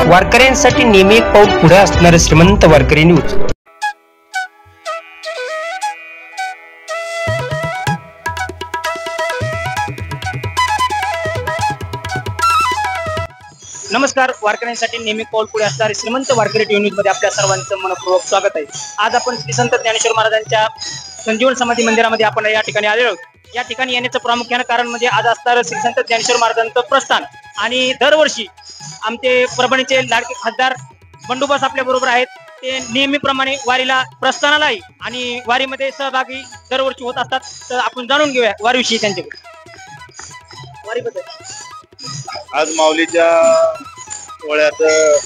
वारकऱ्यांसाठी नेहमी एक पाऊल पुढे असणारे श्रीमंत वारकरी न्यूज। नमस्कार, वारकऱ्यांसाठी नेहमी पाऊल पुढे असणारे श्रीमंत वारकरी टीव्ही न्यूज मध्ये आपल्या सर्वांचं मनपूर्वक स्वागत आहे। आज आपण श्री संत ज्ञानेश्वर महाराजांच्या संजीवन समाधी मंदिरामध्ये आपण या ठिकाणी आलेलो आहोत। या ठिकाणी येण्याचं प्रामुख्याने कारण म्हणजे आज असणारं श्री संत ज्ञानेश्वर महाराजांचं प्रस्थान आणि दरवर्षी आमचे परभणीचे लाडके खासदार बंडोबास आपल्या बरोबर आहेत। ते नेहमीप्रमाणे वारीला प्रस्थानालाही आणि वारीमध्ये सहभागी दरवर्षी होत असतात। तर आपण जाणून घेऊया वारीविषयी त्यांच्याकडे। वारीबद्दल आज माऊलीच्या सोहळ्याचं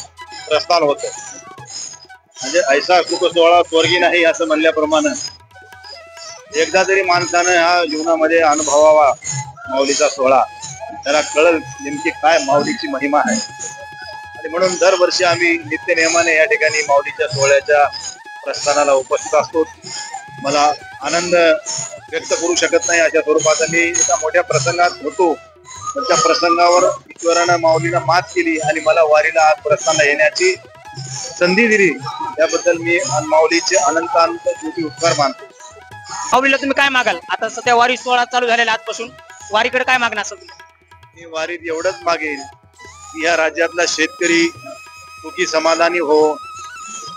प्रस्थान होतं, म्हणजे ऐसा सुख सोहळा स्वर्गी नाही असं म्हणल्याप्रमाणे एकदा तरी माणसानं ह्या जीवनामध्ये अनुभवावा माऊलीचा सोहळा, त्याला कळल नेमकी काय माऊलीची महिमा आहे। आणि म्हणून दरवर्षी आम्ही नित्य नियमाने या ठिकाणी माऊलीच्या सोहळ्याच्या प्रस्थानाला उपस्थित असतो। मला आनंद व्यक्त करू शकत नाही अशा स्वरूपाचा मी एका मोठ्या प्रसंगात होतो, पण त्या प्रसंगावर ईश्वरानं माऊलीनं मात केली आणि मला वारीला आज प्रस्थानाला येण्याची संधी दिली, त्याबद्दल मी माऊलीचे अनंत अनंत कोटी उपकार मानतो। माऊलीला तुम्ही काय मागाल? आता सध्या वारी सोहळा चालू झालेला आजपासून वारीकडे काय मागणं असेल? मी वारीत एवढंच मागेल की या राज्यातला शेतकरी सुखी समाधानी हो,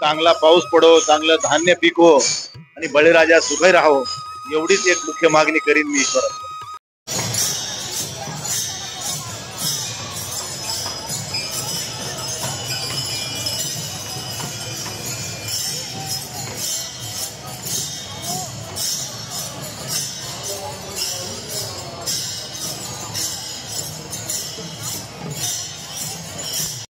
चांगला पाऊस पडो, चांगलं धान्य पिको आणि बळीराजा सुखी राहो, एवढीच एक मुख्य मागणी करीन मी ईश्वराला।